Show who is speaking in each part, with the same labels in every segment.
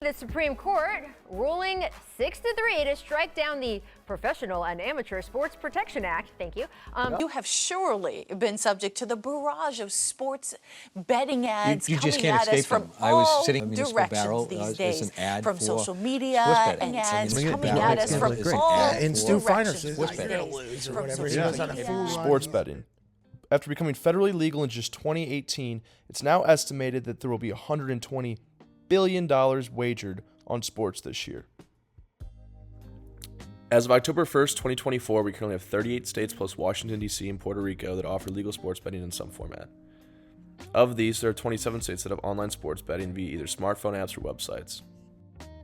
Speaker 1: The Supreme Court ruling 6-3 to strike down the Professional and Amateur Sports Protection Act. Thank you.
Speaker 2: You have surely been subject to the barrage of sports betting ads
Speaker 3: you
Speaker 2: coming
Speaker 3: just can't
Speaker 2: at us
Speaker 3: escape
Speaker 2: from
Speaker 3: them. I was
Speaker 2: all
Speaker 3: sitting in Municipal
Speaker 2: directions
Speaker 3: Barrel,
Speaker 2: these
Speaker 3: as
Speaker 2: days,
Speaker 3: an ad
Speaker 2: from
Speaker 3: for
Speaker 2: social media
Speaker 3: sports betting.
Speaker 2: and ads
Speaker 3: Bring it
Speaker 2: coming
Speaker 3: back.
Speaker 2: at us
Speaker 3: It's
Speaker 2: from
Speaker 3: great.
Speaker 2: all
Speaker 3: And
Speaker 4: Stu Feiner
Speaker 2: directions
Speaker 4: says,
Speaker 2: these
Speaker 4: "You're gonna
Speaker 2: days,
Speaker 4: lose," or
Speaker 2: from
Speaker 4: whatever.
Speaker 2: social
Speaker 4: He goes on a
Speaker 2: media.
Speaker 4: full run.
Speaker 5: Sports betting. After becoming federally legal in just 2018, it's now estimated that there will be $120 billion wagered on sports this year. As of October 1st, 2024, we currently have 38 states plus Washington, D.C. and Puerto Rico that offer legal sports betting in some format. Of these, there are 27 states that have online sports betting via either smartphone apps or websites.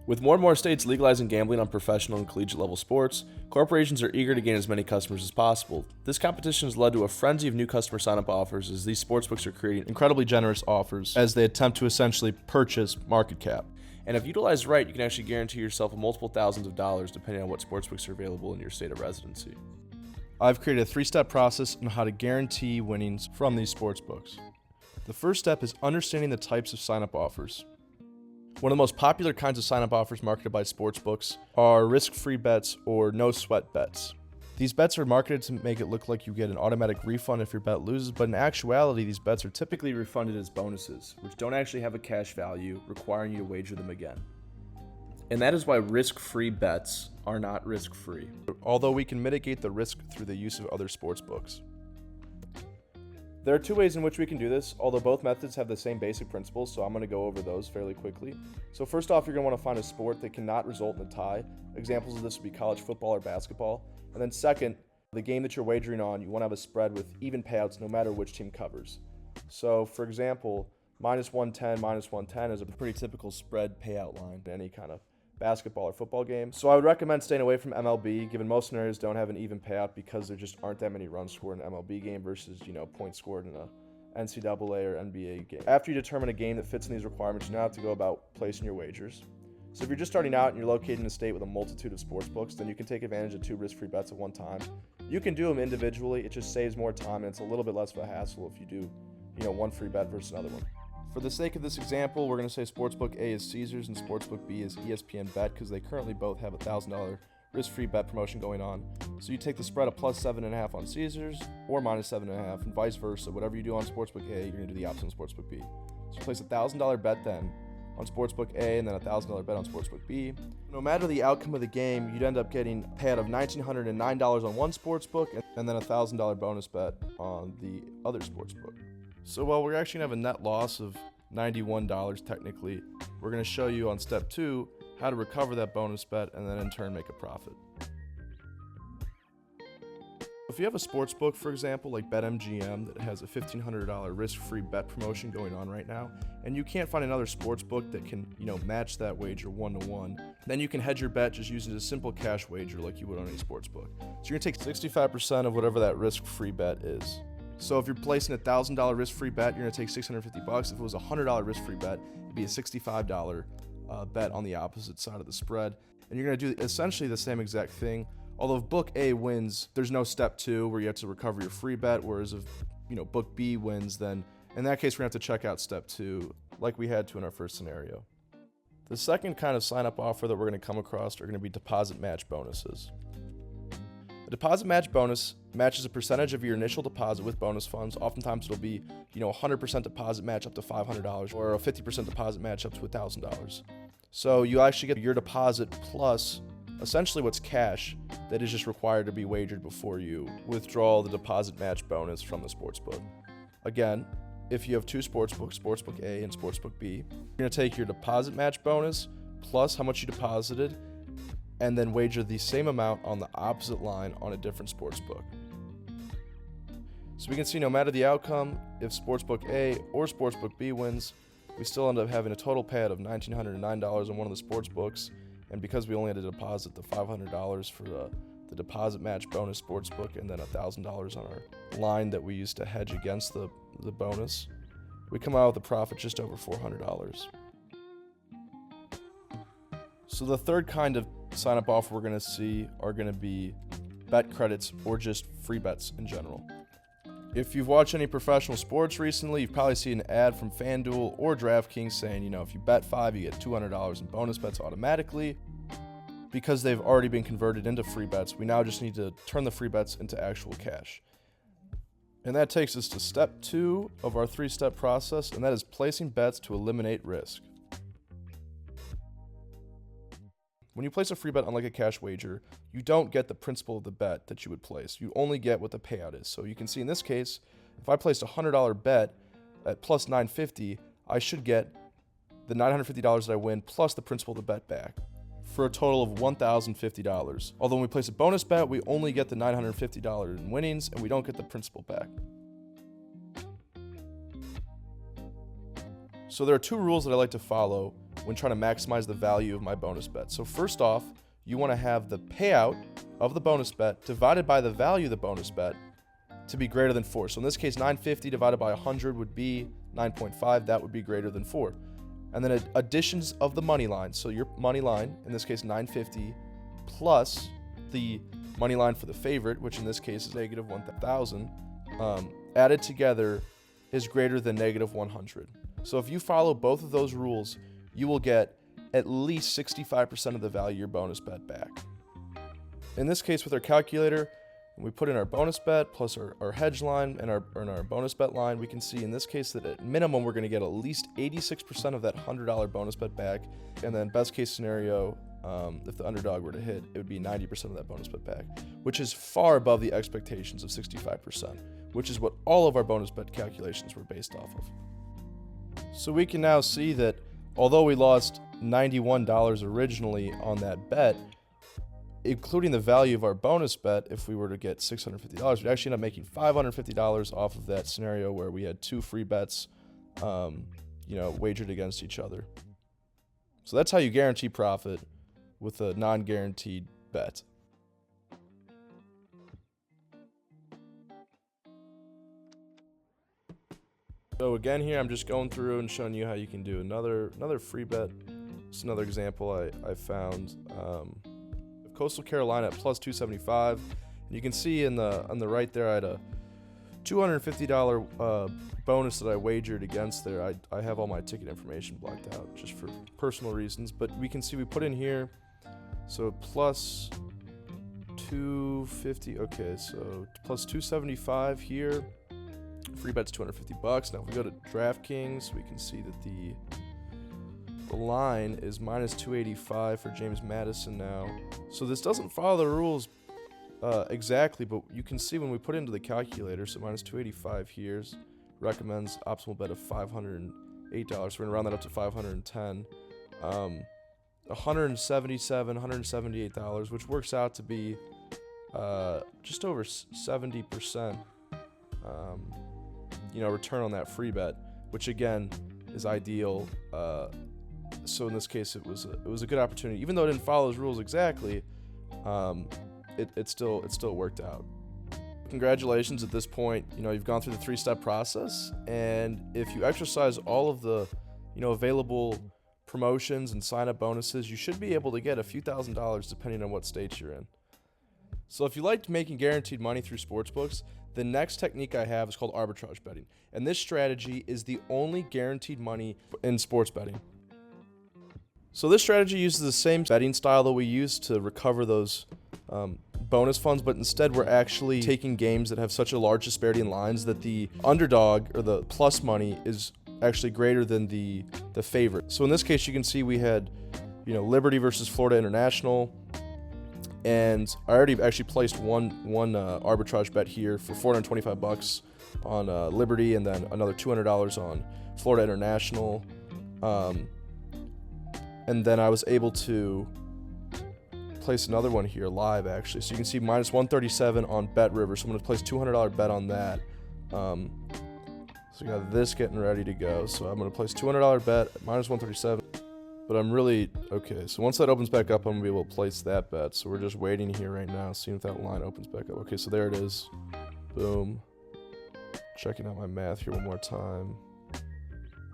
Speaker 5: With more and more states legalizing gambling on professional and collegiate level sports, corporations are eager to gain as many customers as possible. This competition has led to a frenzy of new customer sign-up offers as these sportsbooks are creating incredibly generous offers as they attempt to essentially purchase market cap. And if utilized right, you can actually guarantee yourself multiple thousands of dollars depending on what sportsbooks are available in your state of residency. I've created a 3-step process on how to guarantee winnings from these sportsbooks. The first step is understanding the types of sign-up offers. One of the most popular kinds of sign-up offers marketed by sportsbooks are risk-free bets or no-sweat bets. These bets are marketed to make it look like you get an automatic refund if your bet loses, but in actuality, these bets are typically refunded as bonuses, which don't actually have a cash value, requiring you to wager them again. And that is why risk-free bets are not risk-free, although we can mitigate the risk through the use of other sportsbooks. There are 2 ways in which we can do this, although both methods have the same basic principles, so I'm going to go over those fairly quickly. So first off, you're going to want to find a sport that cannot result in a tie. Examples of this would be college football or basketball. And then second, the game that you're wagering on, you want to have a spread with even payouts no matter which team covers. So for example, -110, -110 is a pretty typical spread payout line in any kind of basketball or football game. So I would recommend staying away from MLB, given most scenarios don't have an even payout because there just aren't that many runs scored in an MLB game versus, points scored in a NCAA or NBA game. After you determine a game that fits in these requirements, you now have to go about placing your wagers. So if you're just starting out and you're located in a state with a multitude of sports books, then you can take advantage of 2 risk-free bets at one time. You can do them individually. It just saves more time and it's a little bit less of a hassle if you do, one free bet versus another one. For the sake of this example, we're going to say Sportsbook A is Caesars and Sportsbook B is ESPN Bet because they currently both have a $1,000 risk-free bet promotion going on. So you take the spread of +7.5 on Caesars or -7.5 and vice versa. Whatever you do on Sportsbook A, you're going to do the opposite on Sportsbook B. So you place a $1,000 bet then on Sportsbook A and then a $1,000 bet on Sportsbook B. No matter the outcome of the game, you'd end up getting a payout of $1,909 on one sportsbook and then a $1,000 bonus bet on the other sportsbook. So while we're actually going to have a net loss of $91 technically, we're going to show you on step 2 how to recover that bonus bet and then in turn make a profit. If you have a sports book, for example, like BetMGM that has a $1,500 risk-free bet promotion going on right now, and you can't find another sports book that can, match that wager 1-to-1, then you can hedge your bet just using a simple cash wager like you would on any sports book. So you're going to take 65% of whatever that risk-free bet is. So if you're placing a $1,000 risk-free bet, you're going to take $650. If it was a $100 risk-free bet, it'd be a $65 bet on the opposite side of the spread. And you're going to do essentially the same exact thing. Although if Book A wins, there's no step 2 where you have to recover your free bet, whereas if Book B wins, then in that case we're going to have to check out step 2 like we had to in our first scenario. The second kind of sign-up offer that we're going to come across are going to be deposit match bonuses. A deposit match bonus matches a percentage of your initial deposit with bonus funds. Oftentimes it'll be, 100% deposit match up to $500 or a 50% deposit match up to $1,000. So you actually get your deposit plus essentially what's cash that is just required to be wagered before you withdraw the deposit match bonus from the sportsbook. Again, if you have 2 sportsbooks, Sportsbook A and Sportsbook B, you're going to take your deposit match bonus plus how much you deposited and then wager the same amount on the opposite line on a different sportsbook. So we can see no matter the outcome, if Sportsbook A or Sportsbook B wins, we still end up having a total payout of $1,909 on one of the sportsbooks, and because we only had to deposit the $500 for the deposit match bonus sportsbook and then $1,000 on our line that we used to hedge against the bonus, we come out with a profit just over $400. So the third kind of sign-up offer we're going to see are going to be bet credits or just free bets in general. If you've watched any professional sports recently, you've probably seen an ad from FanDuel or DraftKings saying, if you bet 5, you get $200 in bonus bets automatically. Because they've already been converted into free bets, we now just need to turn the free bets into actual cash. And that takes us to step 2 of our 3-step process, and that is placing bets to eliminate risk. When you place a free bet on like a cash wager, you don't get the principal of the bet that you would place. You only get what the payout is. So you can see in this case, if I placed a $100 bet at plus 950, I should get the $950 that I win plus the principal of the bet back for a total of $1,050. Although when we place a bonus bet, we only get the $950 in winnings and we don't get the principal back. So there are 2 rules that I like to follow when trying to maximize the value of my bonus bet. So first off, you want to have the payout of the bonus bet divided by the value of the bonus bet to be greater than 4. So in this case, 950 divided by 100 would be 9.5. That would be greater than 4. And then additions of the money line. So your money line, in this case 950, plus the money line for the favorite, which in this case is negative 1,000, added together is greater than negative 100. So if you follow both of those rules, you will get at least 65% of the value of your bonus bet back. In this case, with our calculator, when we put in our bonus bet plus our hedge line and our bonus bet line, we can see in this case that at minimum we're going to get at least 86% of that $100 bonus bet back. And then best case scenario, if the underdog were to hit, it would be 90% of that bonus bet back, which is far above the expectations of 65%, which is what all of our bonus bet calculations were based off of. So we can now see that although we lost $91 originally on that bet, including the value of our bonus bet, if we were to get $650, we'd actually end up making $550 off of that scenario where we had 2 free bets, wagered against each other. So that's how you guarantee profit with a non-guaranteed bet. So again here, I'm just going through and showing you how you can do another free bet. It's another example I found. Coastal Carolina at plus 275. And you can see on the right there, I had a $250 bonus that I wagered against there. I have all my ticket information blacked out just for personal reasons, but we can see we put in here, so plus 250. Okay, so plus 275 here. Free bet's $250. Now if we go to DraftKings, we can see that the line is minus 285 for James Madison now. So this doesn't follow the rules exactly, but you can see when we put it into the calculator, so minus 285 here recommends optimal bet of $508. We're going to round that up to $510. $178, which works out to be just over 70%, return on that free bet, which again is ideal. So in this case, it was a good opportunity, even though it didn't follow those rules exactly. It still worked out. Congratulations! At this point, you've gone through the 3-step process, and if you exercise all of the available promotions and sign-up bonuses, you should be able to get a few $1,000s depending on what state you're in. So if you liked making guaranteed money through sportsbooks, the next technique I have is called arbitrage betting, and this strategy is the only guaranteed money in sports betting. So this strategy uses the same betting style that we use to recover those bonus funds, but instead we're actually taking games that have such a large disparity in lines that the underdog or the plus money is actually greater than the favorite. So in this case, you can see we had Liberty versus Florida International, and I already actually placed one arbitrage bet here for $425 on Liberty, and then another $200 on Florida International. And then I was able to place another one here live, actually. So you can see minus 137 on Bet River. So I'm going to place $200 bet on that. So we got this getting ready to go. So I'm going to place $200 bet at minus 137. But I'm really, okay, so once that opens back up, I'm going to be able to place that bet. So we're just waiting here right now, seeing if that line opens back up. Okay, so there it is. Boom. Checking out my math here one more time.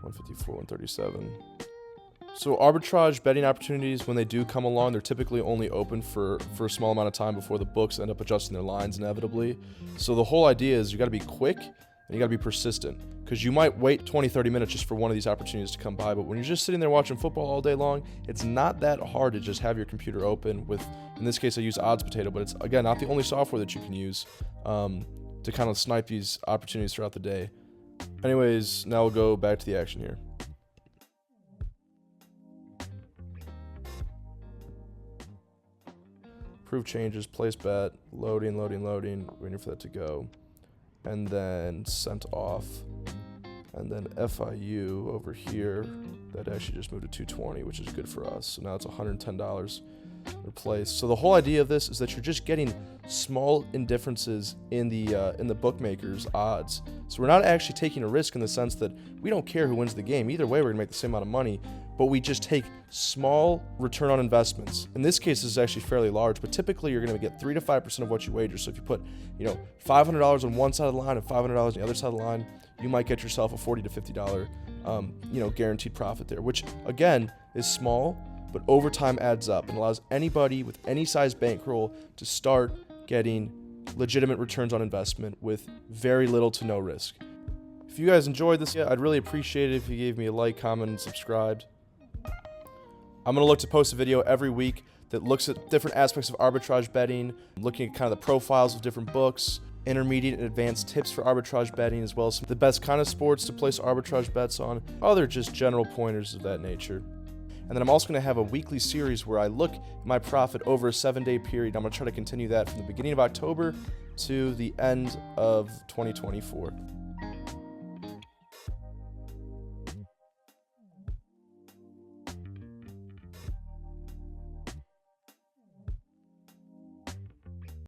Speaker 5: 154, 137. So arbitrage betting opportunities, when they do come along, they're typically only open for a small amount of time before the books end up adjusting their lines inevitably. So the whole idea is you got to be quick and you got to be persistent, because you might wait 20-30 minutes just for one of these opportunities to come by, but when you're just sitting there watching football all day long, it's not that hard to just have your computer open with, in this case I use Odds Potato, but it's again not the only software that you can use to kind of snipe these opportunities throughout the day. Anyways, now we'll go back to the action here. Approve changes, place bet, loading, waiting for that to go, and then sent off, and then FIU over here, that actually just moved to 220, which is good for us. So now it's $110 replaced. So the whole idea of this is that you're just getting small indifferences in the bookmakers' odds. So we're not actually taking a risk in the sense that we don't care who wins the game. Either way, we're gonna make the same amount of money, but we just take small return on investments. In this case, this is actually fairly large, but typically you're gonna get 3 to 5% of what you wager. So if you put, $500 on one side of the line and $500 on the other side of the line, you might get yourself a $40 to $50, guaranteed profit there, which again is small, but over time adds up and allows anybody with any size bankroll to start getting legitimate returns on investment with very little to no risk. If you guys enjoyed this, I'd really appreciate it if you gave me a like, comment, and subscribed. I'm going to look to post a video every week that looks at different aspects of arbitrage betting, looking at kind of the profiles of different books, intermediate and advanced tips for arbitrage betting, as well as the best kind of sports to place arbitrage bets on, other just general pointers of that nature. And then I'm also going to have a weekly series where I look at my profit over a 7-day period. I'm going to try to continue that from the beginning of October to the end of 2024.